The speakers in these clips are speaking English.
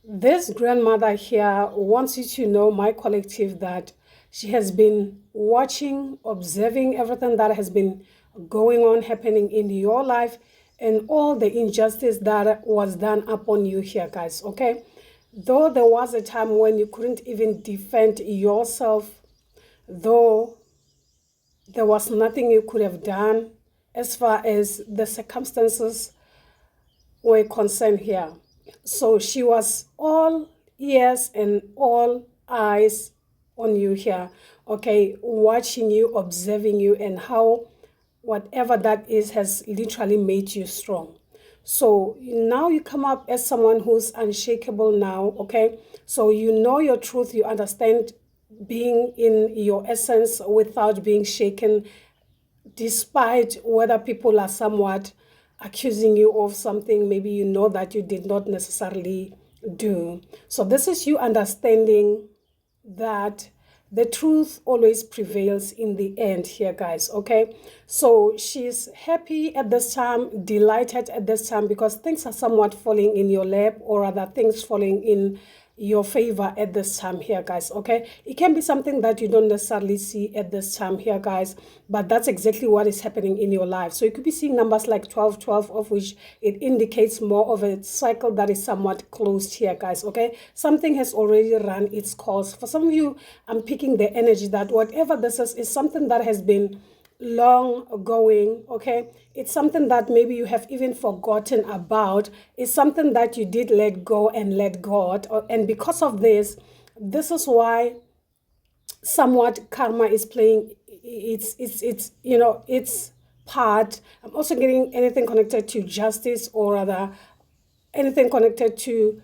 This grandmother here wants you to know, my collective, that she has been watching, observing everything that has been going on, happening in your life, and all the injustice that was done upon you here, guys. Okay? Though there was a time when you couldn't even defend yourself, though there was nothing you could have done as far as the circumstances were concerned here. So she was all ears and all eyes on you here, okay, watching you, observing you, and how whatever that is has literally made you strong. So now you come up as someone who's unshakable now, okay? So you know your truth, you understand being in your essence without being shaken, despite whether people are somewhat accusing you of something maybe you know that you did not necessarily do. So this is you understanding that the truth always prevails in the end here, guys. Okay, so she's happy at this time, delighted at this time, because things are somewhat falling in your lap, or rather things falling in your favor at this time here, guys. Okay, it can be something that you don't necessarily see at this time here, guys, but that's exactly what is happening in your life. So you could be seeing numbers like 12 12, of which it indicates more of a cycle that is somewhat closed here, guys. Okay, something has already run its course. For some of you, I'm picking the energy that whatever this is something that has been long going. Okay, it's something that maybe you have even forgotten about. It's something that you did let go and let God, and because of this is why somewhat karma is playing it's its part. I'm also getting anything connected to justice, or rather anything connected to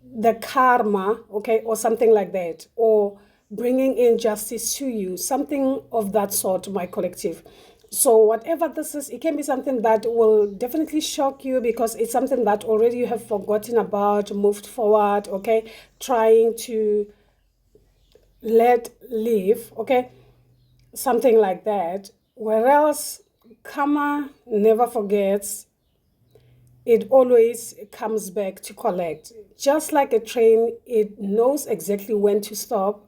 the karma, okay, or something like that, or bringing injustice to you, something of that sort, my collective. So whatever this is, it can be something that will definitely shock you, because it's something that already you have forgotten about, moved forward, okay, trying to let live, okay, something like that. Whereas karma never forgets, it always comes back to collect. Just like a train, it knows exactly when to stop,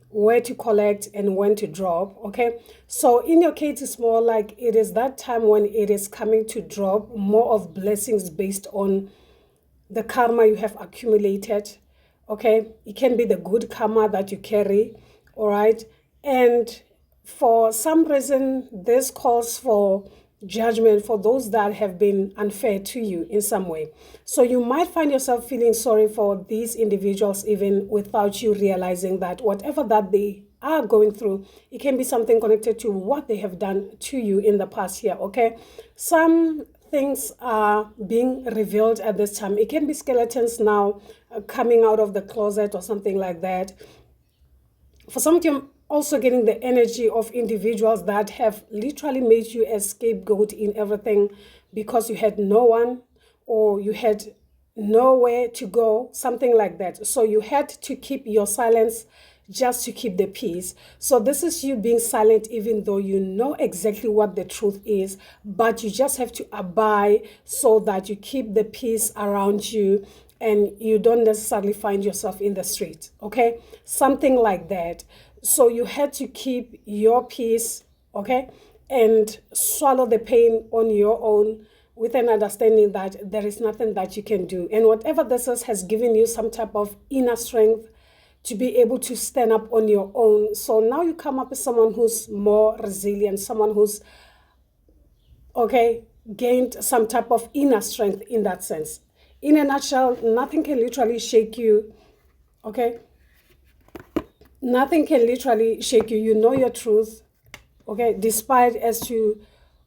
where to collect, and when to drop. Okay, so in your case, it's more like it is that time when it is coming to drop more of blessings based on the karma you have accumulated. Okay, it can be the good karma that you carry. All right, and for some reason this calls for judgment for those that have been unfair to you in some way. So you might find yourself feeling sorry for these individuals even without you realizing that whatever that they are going through, it can be something connected to what they have done to you in the past year. Okay, some things are being revealed at this time. It can be skeletons now coming out of the closet or something like that. For some of you, I'm also getting the energy of individuals that have literally made you a scapegoat in everything, because you had no one, or you had nowhere to go, something like that. So you had to keep your silence just to keep the peace. So this is you being silent even though you know exactly what the truth is, but you just have to abide so that you keep the peace around you and you don't necessarily find yourself in the street. Okay, something like that. So you had to keep your peace, okay, and swallow the pain on your own, with an understanding that there is nothing that you can do. And whatever this is has given you some type of inner strength to be able to stand up on your own. So now you come up as someone who's more resilient, someone who's, okay, gained some type of inner strength in that sense. In a nutshell, nothing can literally shake you, okay? Nothing can literally shake you. You know your truth, okay, despite as to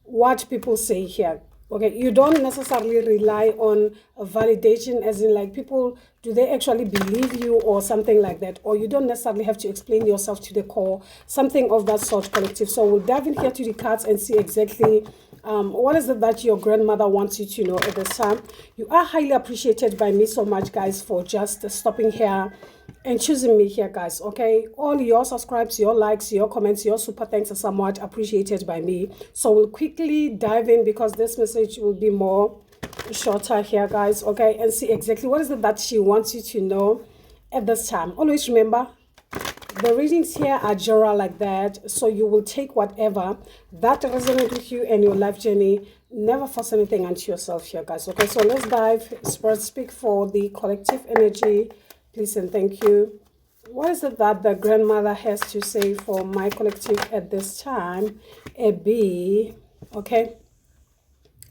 what people say here. Okay, you don't necessarily rely on a validation, as in like people, do they actually believe you or something like that, or you don't necessarily have to explain yourself to the core, something of that sort, collective. So we'll dive in here to the cards and see exactly what is it that your grandmother wants you to know at this time. You are highly appreciated by me so much, guys, for just stopping here and choosing me here, guys. Okay, all your subscribes, your likes, your comments, your super thanks are somewhat appreciated by me. So we'll quickly dive in, because this message will be more shorter here, guys, okay, and see exactly what is it that she wants you to know at this time. Always remember, the readings here are general like that, so you will take whatever that resonates with you and your life journey. Never force anything onto yourself here, guys, okay? So let's dive. Spirit, speak for the collective energy, please and thank you. What is it that the grandmother has to say for my collective at this time? A B, okay?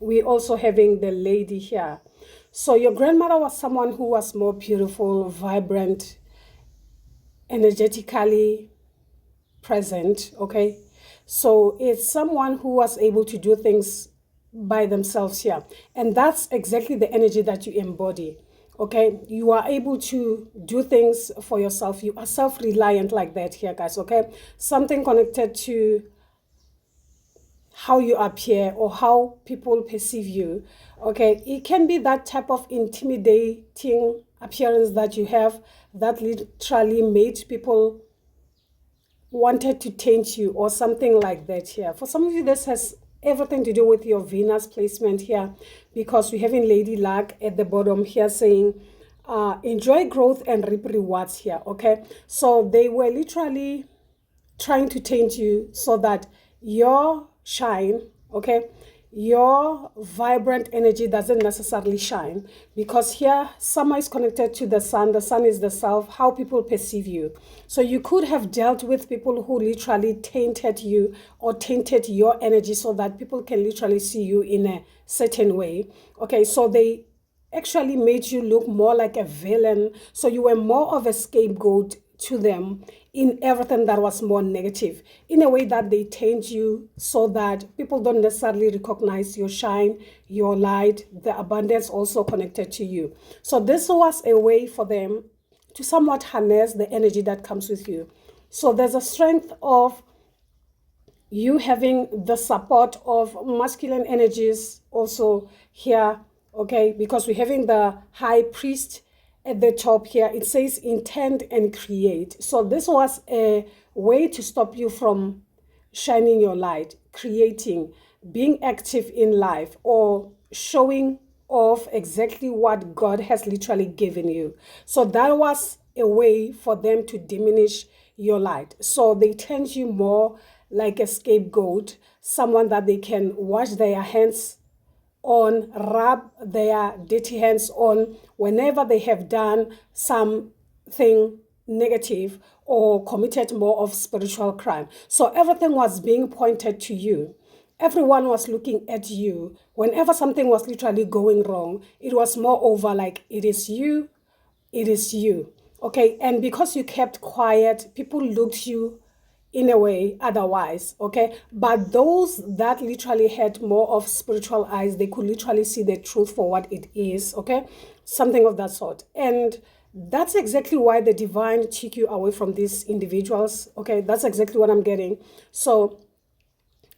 We also having the lady here. So your grandmother was someone who was more beautiful, vibrant, energetically present, okay? So it's someone who was able to do things by themselves here. And that's exactly the energy that you embody, okay? You are able to do things for yourself. You are self-reliant like that here, guys, okay? Something connected to how you appear or how people perceive you, okay? It can be that type of intimidating appearance that you have that literally made people wanted to taint you or something like that here. For some of you, this has everything to do with your Venus placement here, because we're having Lady Luck at the bottom here saying, enjoy growth and reap rewards here, okay? So they were literally trying to taint you so that your shine, okay, your vibrant energy doesn't necessarily shine, because here summer is connected to the sun. The sun is the self, how people perceive you. So you could have dealt with people who literally tainted you or tainted your energy so that people can literally see you in a certain way, okay? So they actually made you look more like a villain, so you were more of a scapegoat to them in everything that was more negative, in a way that they taint you so that people don't necessarily recognize your shine, your light, the abundance also connected to you. So this was a way for them to somewhat harness the energy that comes with you. So there's a strength of you having the support of masculine energies also here, okay, because we're having the high priest at the top here. It says intend and create. So this was a way to stop you from shining your light, creating, being active in life, or showing off exactly what God has literally given you. So that was a way for them to diminish your light. So they turned you more like a scapegoat, someone that they can wash their hands on, rub their dirty hands on whenever they have done something negative or committed more of spiritual crime. So everything was being pointed to you. Everyone was looking at you. Whenever something was literally going wrong, it was more over like, it is you, it is you. Okay, and because you kept quiet, people looked you in a way otherwise, okay? But those that literally had more of spiritual eyes, they could literally see the truth for what it is, okay? Something of that sort. And that's exactly why the divine took you away from these individuals, okay? That's exactly what I'm getting. So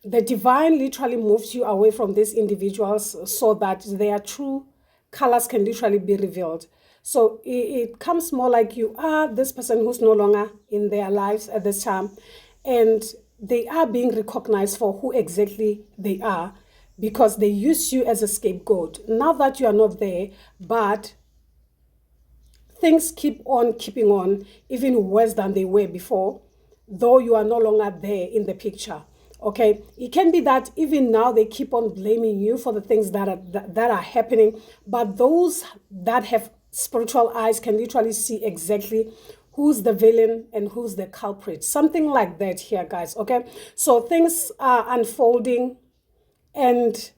the divine literally moves you away from these individuals so that their true colors can literally be revealed. So it comes more like you are this person who's no longer in their lives at this time, and they are being recognized for who exactly they are, because they use you as a scapegoat. Now that you are not there, but things keep on keeping on, even worse than they were before, though you are no longer there in the picture. Okay, it can be that even now they keep on blaming you for the things that are happening, but those that have spiritual eyes can literally see exactly who's the villain and who's the culprit. Something like that here, guys. Okay, so things are unfolding, and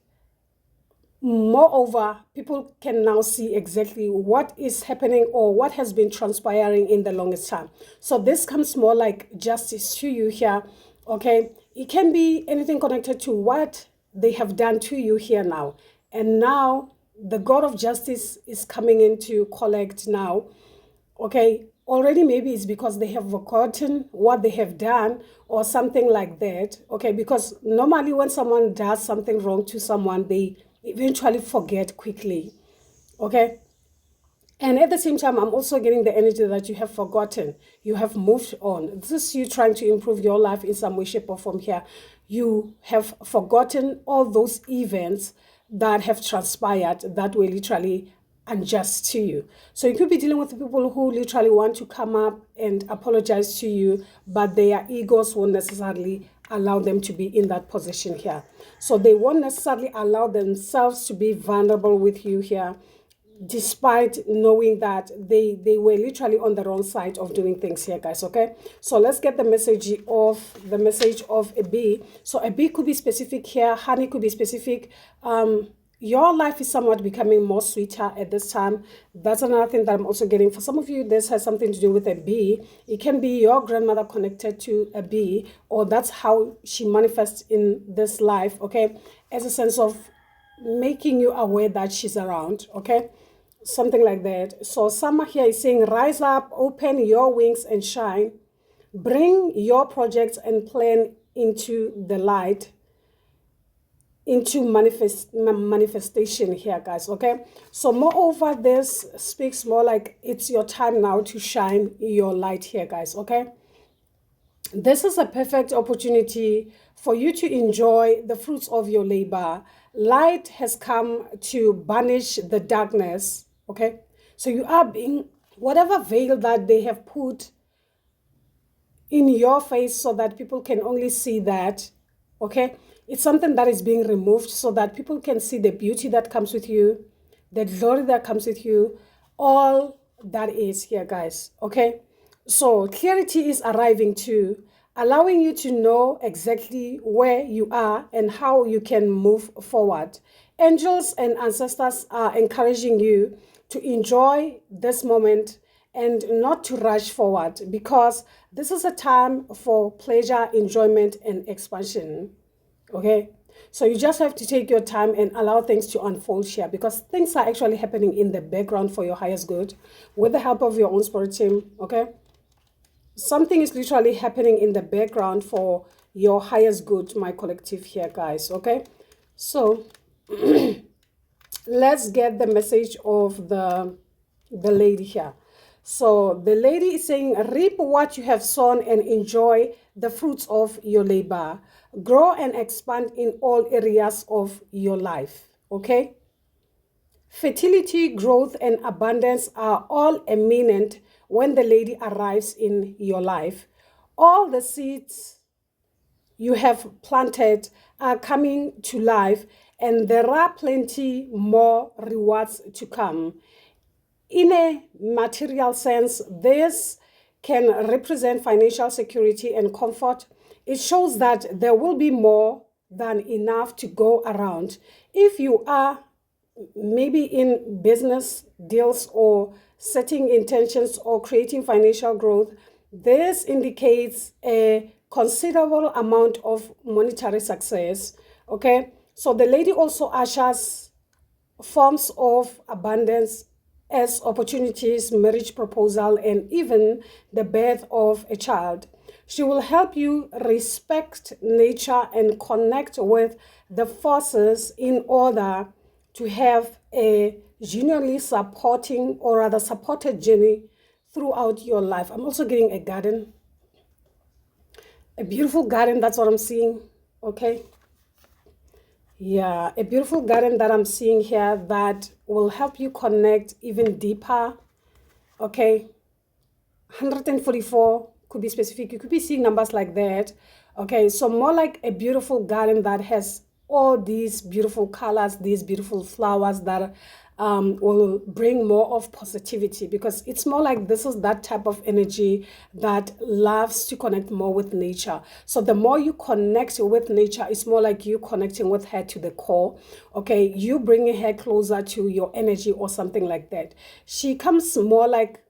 moreover, people can now see exactly what is happening or what has been transpiring in the longest time. So this comes more like justice to you here, okay? It can be anything connected to what they have done to you here now. And now the God of justice is coming in to collect now, okay? Already maybe it's because they have forgotten what they have done or something like that, okay? Because normally when someone does something wrong to someone, they eventually forget quickly, okay? And at the same time, I'm also getting the energy that you have forgotten. You have moved on. This is you trying to improve your life in some way, shape, or form here. You have forgotten all those events that have transpired that were literally unjust to you. So you could be dealing with people who literally want to come up and apologize to you, but their egos won't necessarily allow them to be in that position here. So they won't necessarily allow themselves to be vulnerable with you here, despite knowing that they were literally on the wrong side of doing things here, guys. Okay, so let's get the message of a bee. So a bee could be specific here, honey could be specific. Your life is somewhat becoming more sweeter at this time. That's another thing that I'm also getting. For some of you, this has something to do with a bee. It can be your grandmother connected to a bee, or that's how she manifests in this life, okay, as a sense of making you aware that she's around, okay, something like that. So Summer here is saying, rise up, open your wings and shine, bring your projects and plan into the light, into manifestation here, guys. Okay, so moreover, this speaks more like it's your time now to shine your light here, guys. Okay, this is a perfect opportunity for you to enjoy the fruits of your labor. Light has come to banish the darkness. Okay, so you are being, whatever veil that they have put in your face so that people can only see that, okay, it's something that is being removed so that people can see the beauty that comes with you, the glory that comes with you, all that is here, guys. Okay, so clarity is arriving too, allowing you to know exactly where you are and how you can move forward. Angels and ancestors are encouraging you to enjoy this moment and not to rush forward, because this is a time for pleasure, enjoyment, and expansion. Okay, so you just have to take your time and allow things to unfold here, because things are actually happening in the background for your highest good with the help of your own spirit team. Okay, something is literally happening in the background for your highest good, my collective here, guys. Okay, so let's get the message of the lady here. So the lady is saying, reap what you have sown and enjoy the fruits of your labor. Grow and expand in all areas of your life. Okay? Fertility, growth, and abundance are all imminent when the lady arrives in your life. All the seeds you have planted are coming to life, and there are plenty more rewards to come. In a material sense, this can represent financial security and comfort. It shows that there will be more than enough to go around. If you are maybe in business deals or setting intentions or creating financial growth, this indicates a considerable amount of monetary success. Okay, so the lady also ushers forms of abundance as opportunities, marriage proposal, and even the birth of a child. She will help you respect nature and connect with the forces in order to have a genuinely supporting, or rather supported, journey throughout your life. I'm also getting a garden, a beautiful garden. That's what I'm seeing. Okay. Yeah, a beautiful garden that I'm seeing here that will help you connect even deeper. Okay, 144 could be specific. You could be seeing numbers like that. Okay, so more like a beautiful garden that has all these beautiful colors, these beautiful flowers that will bring more of positivity, because it's more like this is that type of energy that loves to connect more with nature. So the more you connect with nature, it's more like you connecting with her to the core. Okay, you bringing her closer to your energy or something like that. She comes more like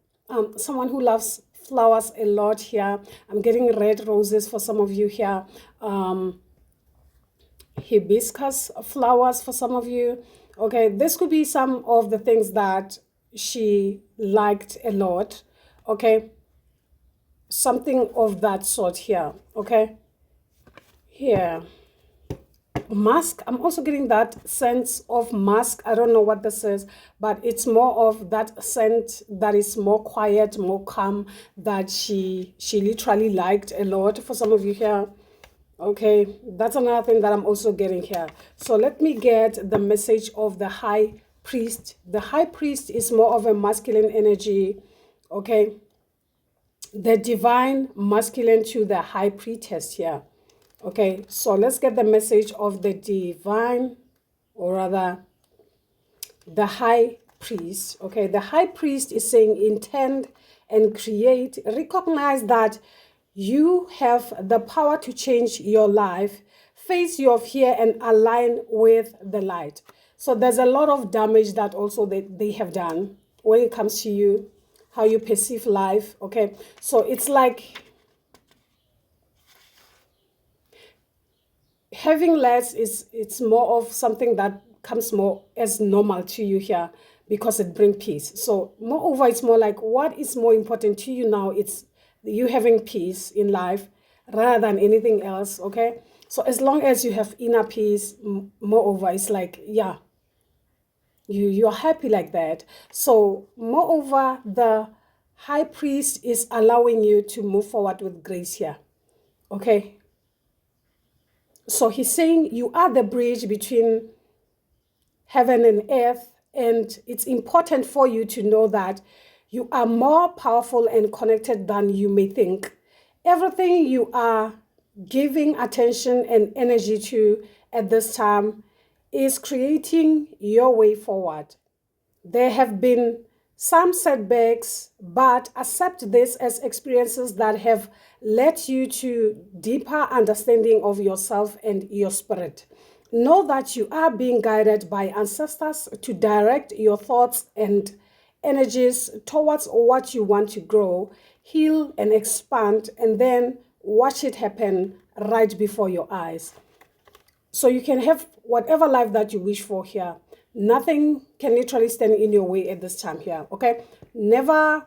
someone who loves flowers a lot here. I'm getting red roses for some of you here. Hibiscus flowers for some of you. Okay, this could be some of the things that she liked a lot. Okay, something of that sort here. Okay, here, musk. I'm also getting that sense of musk. I don't know what this is, but it's more of that scent that is more quiet, more calm, that she literally liked a lot for some of you here. Okay, that's another thing that I'm also getting here. So let me get the message of the high priest. The high priest is more of a masculine energy. Okay, the divine masculine to the high priestess here. Okay, so let's get the message of the divine, or rather the high priest. Okay, the high priest is saying intend and create, recognize that you have the power to change your life, face your fear and align with the light. So there's a lot of damage that also they have done when it comes to you, how you perceive life. Okay, so it's like having less is, it's more of something that comes more as normal to you here because it brings peace. So moreover, it's more like what is more important to you now, it's you having peace in life rather than anything else. Okay, so as long as you have inner peace, moreover, it's like, yeah, you're happy like that. So moreover, the high priest is allowing you to move forward with grace here. Okay, so he's saying you are the bridge between heaven and earth, and it's important for you to know that you are more powerful and connected than you may think. Everything you are giving attention and energy to at this time is creating your way forward. There have been some setbacks, but accept this as experiences that have led you to deeper understanding of yourself and your spirit. Know that you are being guided by ancestors to direct your thoughts and energies towards what you want to grow, heal, and expand, and then watch it happen right before your eyes. So you can have whatever life that you wish for here. Nothing can literally stand in your way at this time here. Okay, never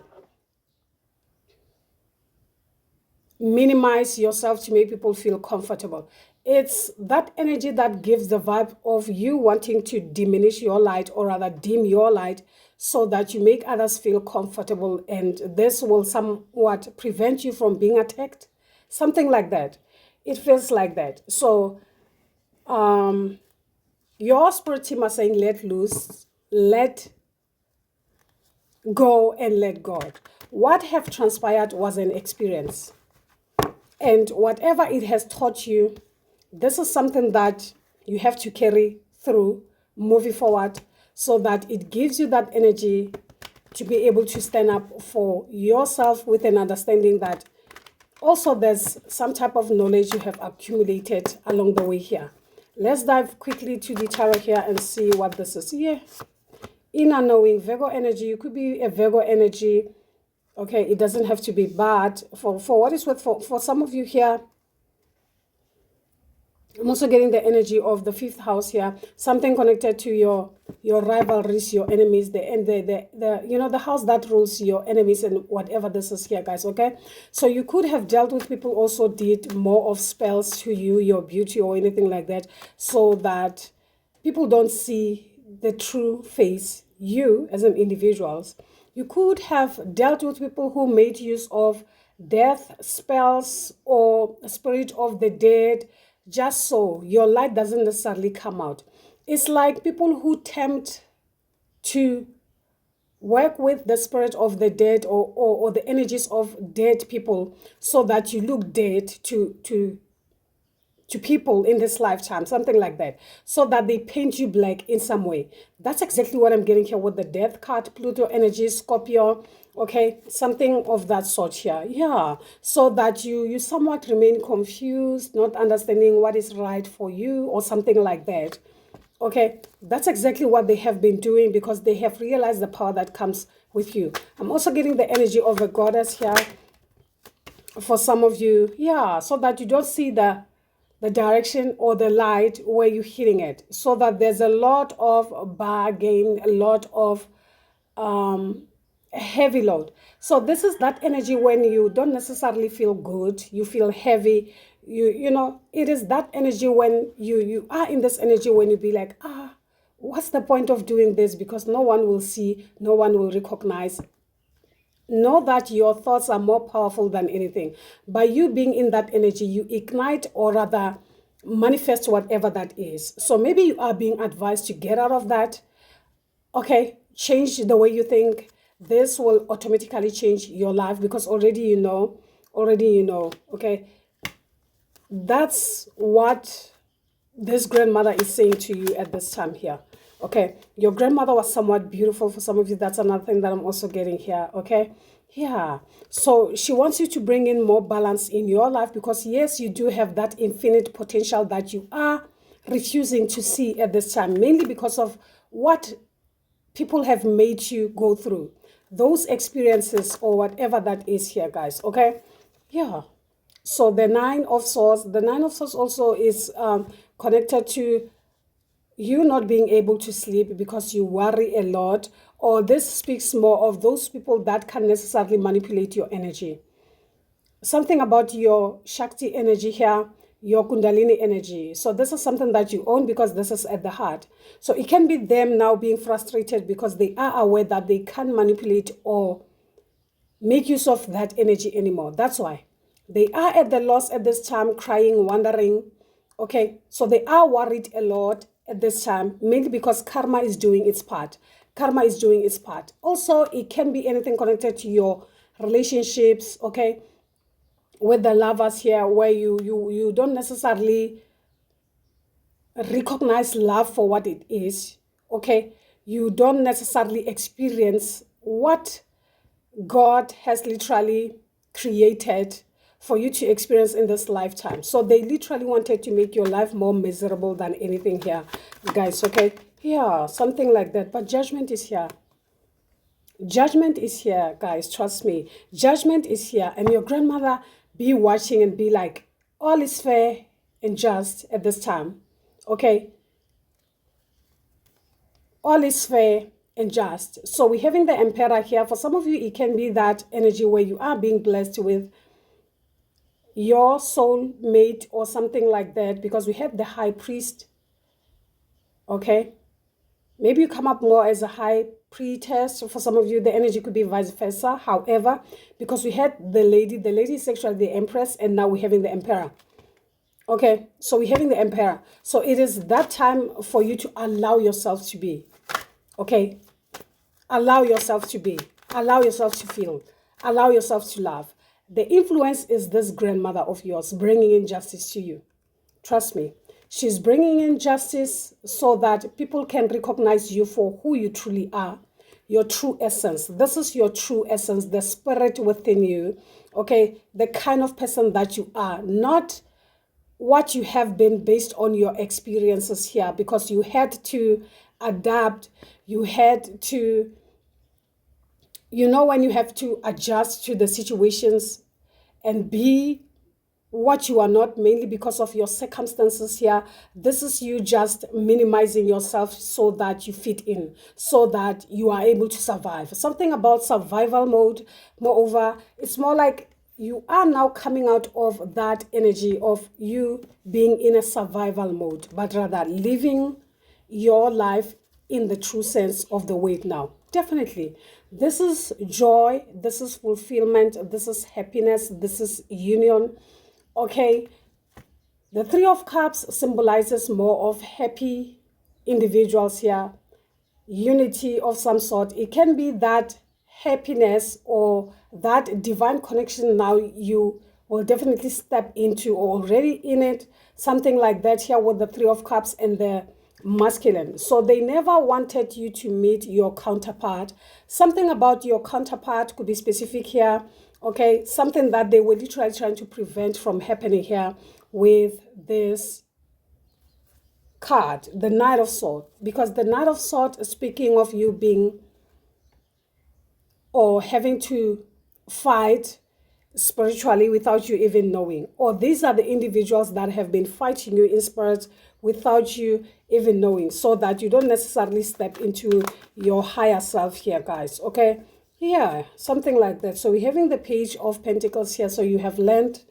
minimize yourself to make people feel comfortable. It's that energy that gives the vibe of you wanting to diminish your light, or rather dim your light, so that you make others feel comfortable, and this will somewhat prevent you from being attacked, something like that. It feels like that. So your spirit team are saying let loose, let go, and let God. What have transpired was an experience. And whatever it has taught you, this is something that you have to carry through, moving forward, so that it gives you that energy to be able to stand up for yourself with an understanding that also there's some type of knowledge you have accumulated along the way here. Let's dive quickly to the tarot here and see what this is here. Inner knowing, Virgo energy. You could be a Virgo energy. Okay, it doesn't have to be bad. For what it's worth, for some of you here, I'm also getting the energy of the fifth house here. Something connected to your rivalries, your enemies, the you know, the house that rules your enemies and whatever this is here, guys. Okay, so you could have dealt with people also did more of spells to you, your beauty or anything like that, so that people don't see the true face, you as an individuals. You could have dealt with people who made use of death spells or spirit of the dead, just so your light doesn't necessarily come out. It's like people who tempt to work with the spirit of the dead, or the energies of dead people, so that you look dead to people in this lifetime, something like that, so that they paint you black in some way. That's exactly what I'm getting here with the death card, Pluto energy, Scorpio. Okay, something of that sort here. Yeah, so that you somewhat remain confused, not understanding what is right for you or something like that. Okay, that's exactly what they have been doing, because they have realized the power that comes with you. I'm also getting the energy of a goddess here for some of you. Yeah, so that you don't see the direction or the light where you're hitting it, so that there's a lot of bargain, a lot of heavy load. So this is that energy when you don't necessarily feel good, you feel heavy, you know, it is that energy when you are in this energy when you be like, what's the point of doing this, because no one will see, no one will recognize, know that your thoughts are more powerful than anything. By you being in that energy, you ignite, or rather manifest whatever that is. So maybe you are being advised to get out of that. Okay, change the way you think. This will automatically change your life, because already you know, okay? That's what this grandmother is saying to you at this time here. Okay, your grandmother was somewhat beautiful for some of you. That's another thing that I'm also getting here. Okay, yeah, so she wants you to bring in more balance in your life, because yes, you do have that infinite potential that you are refusing to see at this time, mainly because of what people have made you go through, those experiences or whatever that is here, guys. Okay, yeah. So the Nine of Swords, also is connected to you not being able to sleep because you worry a lot, or this speaks more of those people that can necessarily manipulate your energy. Something about your Shakti energy here, your Kundalini energy. So this is something that you own, because this is at the heart. So it can be them now being frustrated because they are aware that they can't manipulate or make use of that energy anymore. That's why they are at the loss at this time, crying, wondering. Okay, so they are worried a lot at this time, mainly because karma is doing its part. Karma is doing its part. Also, it can be anything connected to your relationships, okay, with the lovers here, where you don't necessarily recognize love for what it is, okay? You don't necessarily experience what God has literally created for you to experience in this lifetime. So they literally wanted to make your life more miserable than anything here, guys, okay? Yeah, something like that. But judgment is here. Judgment is here, guys. Trust me. Judgment is here. And your grandmother be watching and be like, all is fair and just at this time, okay? All is fair and just. So we're having the Emperor here. For some of you, it can be that energy where you are being blessed with your soul mate or something like that, because we have the High Priest, okay? Maybe you come up more as a high priestess. For some of you, the energy could be vice versa. However, because we had the lady is actually the Empress, and now we're having the Emperor. Okay, so we're having the Emperor. So it is that time for you to allow yourself to be. Okay, allow yourself to be. Allow yourself to feel. Allow yourself to love. The influence is this grandmother of yours bringing in justice to you. Trust me. She's bringing in justice so that people can recognize you for who you truly are, your true essence. This is your true essence, the spirit within you, okay? The kind of person that you are, not what you have been based on your experiences here, because you had to adapt, you had to, when you have to adjust to the situations and be what you are not, mainly because of your circumstances here. This is you just minimizing yourself so that you fit in, so that you are able to survive. Something about survival mode. Moreover, it's more like you are now coming out of that energy of you being in a survival mode, but rather living your life in the true sense of the word now. Definitely. This is joy, this is fulfillment, this is happiness, this is union. Okay, the Three of Cups symbolizes more of happy individuals here, unity of some sort. It can be that happiness or that divine connection now you will definitely step into, or already in it, something like that here with the Three of Cups and the masculine. So they never wanted you to meet your counterpart. Something about your counterpart could be specific here. Okay, something that they were literally trying to prevent from happening here with this card, the Knight of Swords. Because the Knight of Swords is speaking of you being or having to fight spiritually without you even knowing. Or these are the individuals that have been fighting you in spirit without you even knowing, so that you don't necessarily step into your higher self here, guys. Okay, yeah, something like that. So we're having the Page of Pentacles here. So you have learned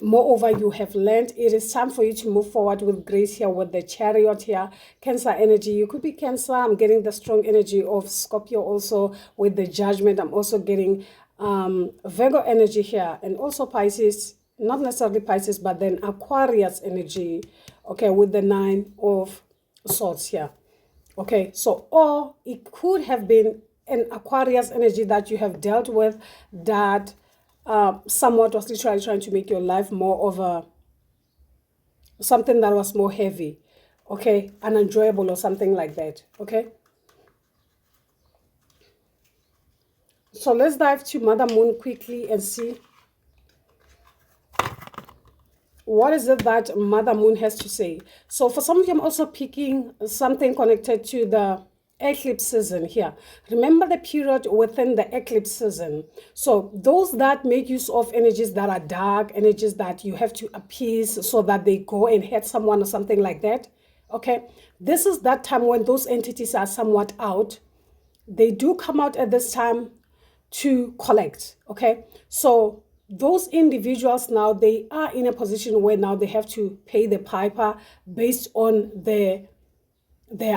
Moreover, you have learned. It is time for you to move forward with grace here with the Chariot here. Cancer energy. You could be Cancer. I'm getting the strong energy of Scorpio also with the Judgment. I'm also getting Virgo energy here, and also Pisces. Not necessarily Pisces, but then Aquarius energy. Okay, with the Nine of Swords here. Okay, so or it could have been an Aquarius energy that you have dealt with that somewhat was literally trying to make your life more of a something that was more heavy, okay, unenjoyable or something like that. Okay, so let's dive to Mother Moon quickly and see what is it that Mother Moon has to say. So for some of you, I'm also picking something connected to the eclipse season here. Remember the period within the eclipse season. So those that make use of energies that are dark, energies that you have to appease so that they go and hurt someone or something like that. Okay, this is that time when those entities are somewhat out. They do come out at this time to collect. Okay, so those individuals now, they are in a position where now they have to pay the piper based on their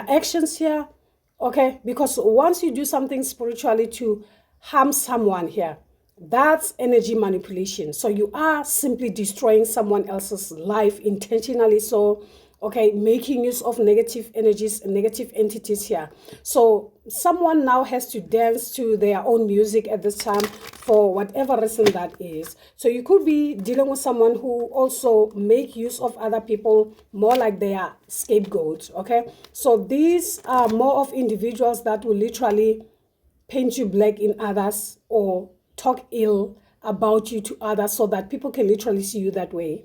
actions here. Okay, because once you do something spiritually to harm someone here, that's energy manipulation. So you are simply destroying someone else's life intentionally. So okay, making use of negative energies and negative entities here. So someone now has to dance to their own music at this time for whatever reason that is. So you could be dealing with someone who also make use of other people more like they are scapegoats. Okay, so these are more of individuals that will literally paint you black in others or talk ill about you to others so that people can literally see you that way.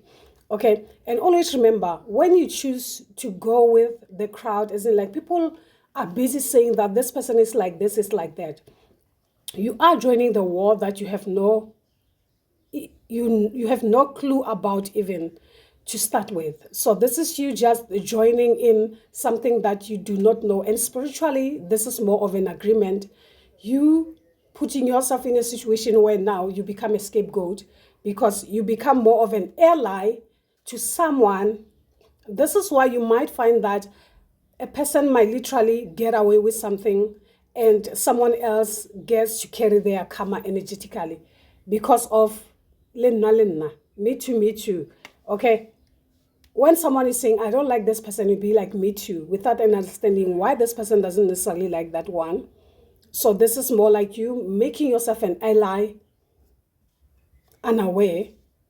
Okay, and always remember, when you choose to go with the crowd, as in like people are busy saying that this person is like this, is like that, you are joining the war that you have no clue about even to start with. So this is you just joining in something that you do not know. And spiritually, this is more of an agreement. You putting yourself in a situation where now you become a scapegoat because you become more of an ally to someone. This is why you might find that a person might literally get away with something and someone else gets to carry their karma energetically because of lenna, me too, me too. Okay, when someone is saying, I don't like this person, you'd be like, me too, without an understanding why this person doesn't necessarily like that one. So this is more like you making yourself an ally unaware.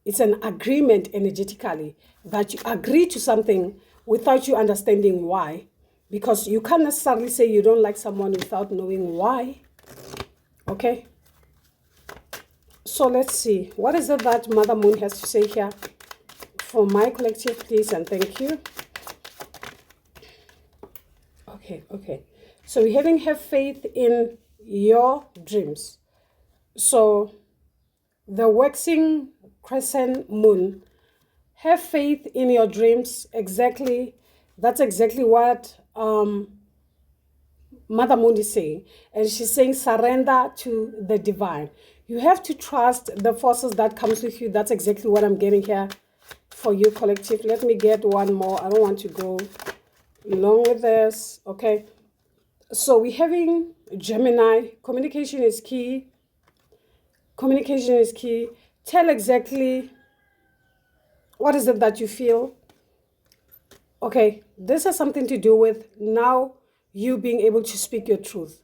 It's an agreement energetically that you agree to something without you understanding why. Because you can't necessarily say you don't like someone without knowing why. Okay? So let's see. What is it that Mother Moon has to say here for my collective, please, and thank you. Okay. So we're having have faith in your dreams. So the waxing crescent moon, have faith in your dreams. Exactly, that's exactly what Mother Moon is saying. And she's saying surrender to the divine. You have to trust the forces that comes with you. That's exactly what I'm getting here for you, collective. Let me get one more. I don't want to go long with this. Okay, so we're having Gemini. Communication is key. Communication is key. Tell exactly what is it that you feel. Okay, this has something to do with now you being able to speak your truth.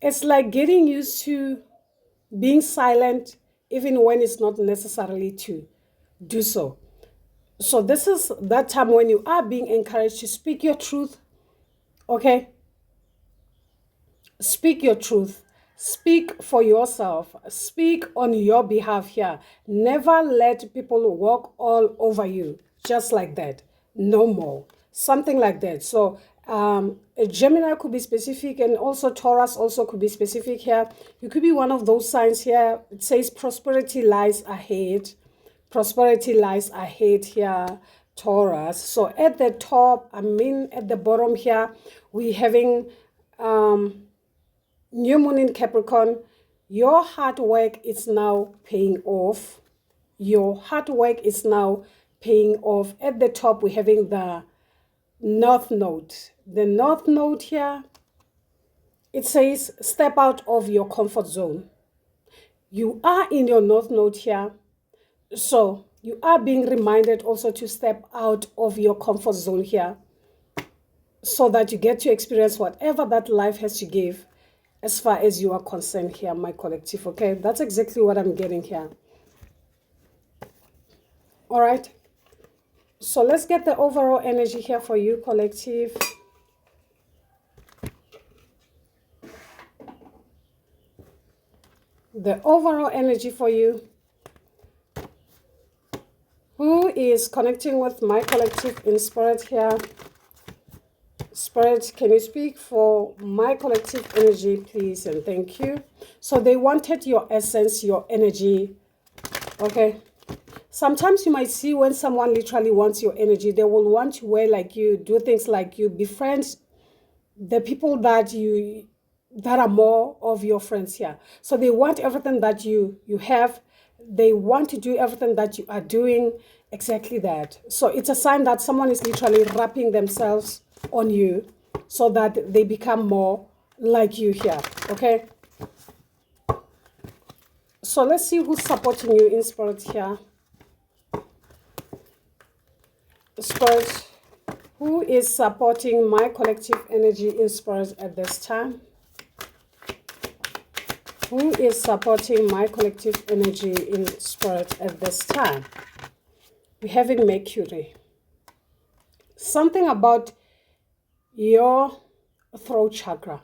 It's like getting used to being silent even when it's not necessarily to do so. So this is that time when you are being encouraged to speak your truth. Okay, speak your truth. Speak for yourself. Speak on your behalf here. Never let people walk all over you just like that. No more. Something like that. So a Gemini could be specific, and also Taurus also could be specific here. You could be one of those signs here. It says prosperity lies ahead. Prosperity lies ahead here, Taurus. So at the top, at the bottom here, we're having New Moon in Capricorn. Your hard work is now paying off. Your hard work is now paying off. At the top, we're having the North Node. The North Node here, it says step out of your comfort zone. You are in your North Node here. So you are being reminded also to step out of your comfort zone here, so that you get to experience whatever that life has to give as far as you are concerned here, my collective. Okay, that's exactly what I'm getting here. All right. So let's get the overall energy here for you, collective. The overall energy for you. Who is connecting with my collective in spirit here? Spirit, can you speak for my collective energy, please? And thank you. So they wanted your essence, your energy. Okay. Sometimes you might see when someone literally wants your energy, they will want to wear like you, do things like you, befriend the people that are more of your friends here. So they want everything that you have. They want to do everything that you are doing, exactly that. So it's a sign that someone is literally wrapping themselves on you so that they become more like you here. Okay. So let's see who's supporting you in spirit here. Spirit, who is supporting my collective energy in spirit at this time? Who is supporting my collective energy in spirit at this time? We're having Mercury. Something about your throat chakra.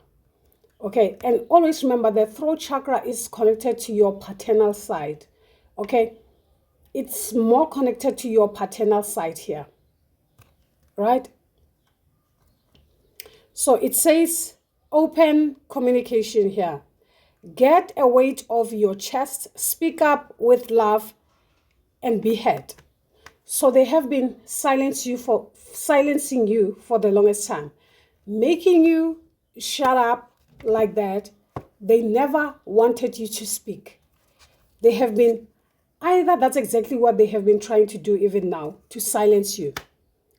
Okay, and always remember the throat chakra is connected to your paternal side. Okay, it's more connected to your paternal side here. Right? So it says open communication here. Get a weight off your chest, speak up with love, and be heard. So they have been silencing you for the longest time, making you shut up like that. They never wanted you to speak. They have been, either that's exactly what they have been trying to do even now, to silence you,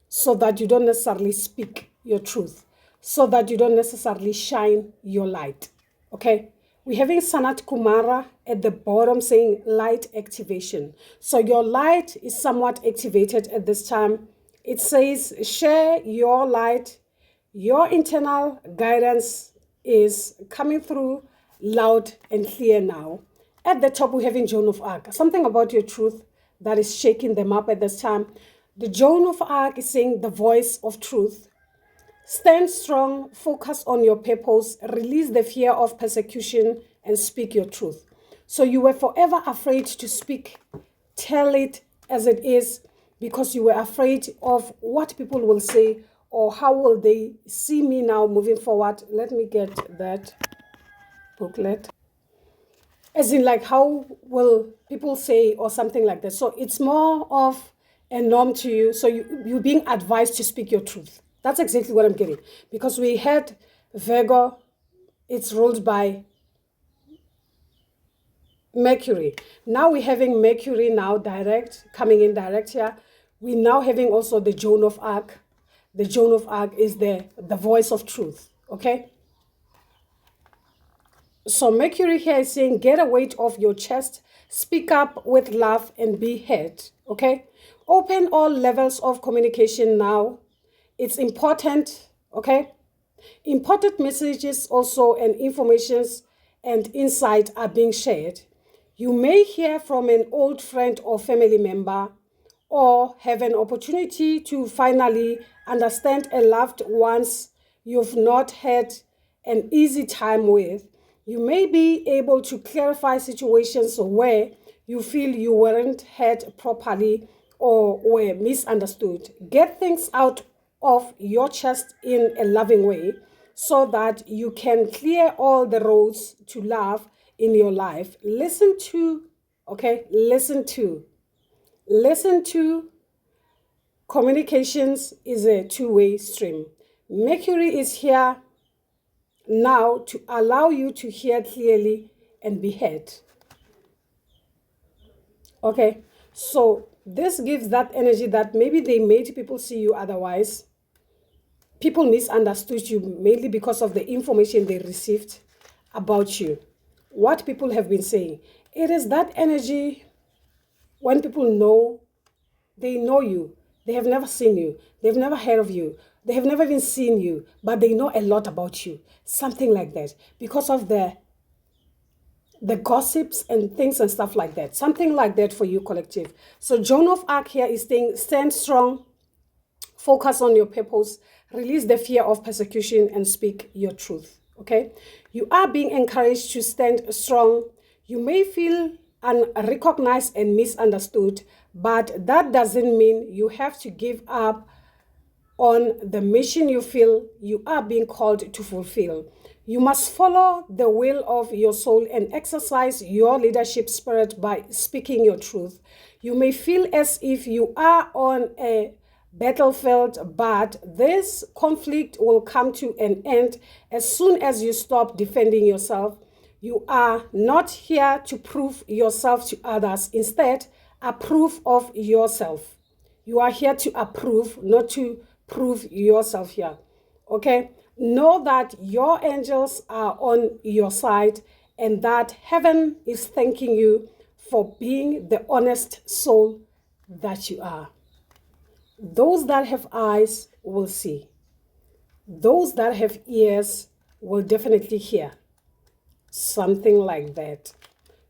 so that you don't necessarily speak your truth, so that you don't necessarily shine your light. Okay? We're having Sanat Kumara at the bottom saying light activation. So your light is somewhat activated at this time. It says share your light. Your internal guidance is coming through loud and clear now. At the top, we're having Joan of Arc. Something about your truth that is shaking them up at this time. The Joan of Arc is saying the voice of truth. Stand strong, focus on your purpose, release the fear of persecution, and speak your truth. So you were forever afraid to speak. Tell it as it is, because you were afraid of what people will say or how will they see me now moving forward. Let me get that booklet. As in, like, how will people say or something like that. So it's more of a norm to you. So you're being advised to speak your truth. That's exactly what I'm getting. Because we had Virgo, it's ruled by Mercury. Now we're having Mercury now direct, coming in direct here. We're now having also the Joan of Arc. The Joan of Arc is the voice of truth. Okay? So Mercury here is saying, get a weight off your chest, speak up with love, and be heard. Okay? Open all levels of communication now. It's important. Okay? Important messages also and informations and insight are being shared. You may hear from an old friend or family member, or have an opportunity to finally understand a loved ones you've not had an easy time with. You may be able to clarify situations where you feel you weren't heard properly or were misunderstood. Get things out of your chest in a loving way so that you can clear all the roads to love in your life. Listen to communications is a two-way stream. Mercury is here now to allow you to hear clearly and be heard. Okay, So this gives that energy that maybe they made people see you otherwise. People misunderstood you mainly because of the information they received about you, what people have been saying. It is that energy when people know, they know you. They have never seen you. They've never heard of you. They have never even seen you, but they know a lot about you. Something like that. Because of the gossips and things and stuff like that. Something like that for you, collective. So Joan of Arc here is saying, stand strong, focus on your purpose, release the fear of persecution, and speak your truth. Okay? You are being encouraged to stand strong. You may feel unrecognized and misunderstood, but that doesn't mean you have to give up on the mission you feel you are being called to fulfill. You must follow the will of your soul and exercise your leadership spirit by speaking your truth. You may feel as if you are on a battlefield, but this conflict will come to an end as soon as you stop defending yourself. You are not here to prove yourself to others. Instead, approve of yourself. You are here to approve, not to prove yourself here. Okay? Know that your angels are on your side and that heaven is thanking you for being the honest soul that you are. Those that have eyes will see. Those that have ears will definitely hear. Something like that.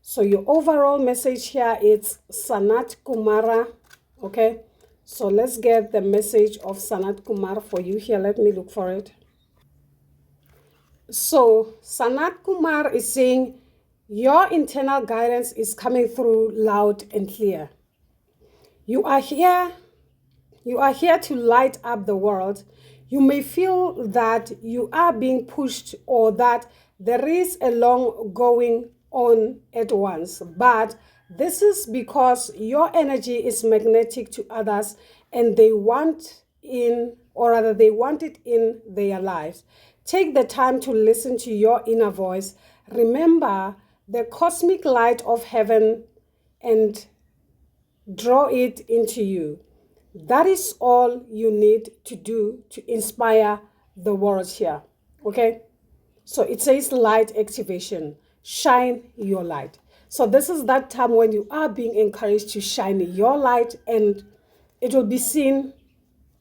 So your overall message here is Sanat Kumara. Okay? So let's get the message of Sanat Kumar for you here. Let me look for it. So Sanat Kumar is saying, your internal guidance is coming through loud and clear. You are here to light up the world. You may feel that you are being pushed or that there is a long going on at once, but this is because your energy is magnetic to others and they want it in their lives. Take the time to listen to your inner voice. Remember the cosmic light of heaven and draw it into you. That is all you need to do to inspire the world here. Okay? So it says light activation. Shine your light. So this is that time when you are being encouraged to shine your light and it will be seen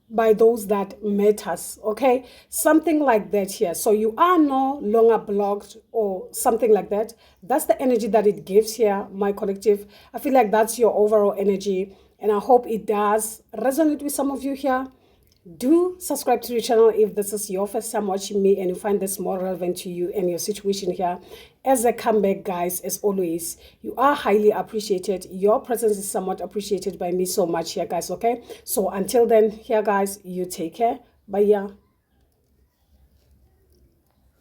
by those that matters. Okay? Something like that here. So you are no longer blocked or something like that. That's the energy that it gives here, my collective. I feel like that's your overall energy. And I hope it does resonate with some of you here. Do subscribe to the channel if this is your first time watching me and you find this more relevant to you and your situation here. As a comeback, guys, as always, you are highly appreciated. Your presence is somewhat appreciated by me so much here, guys, okay? So until then, here, guys, you take care. Bye, yeah.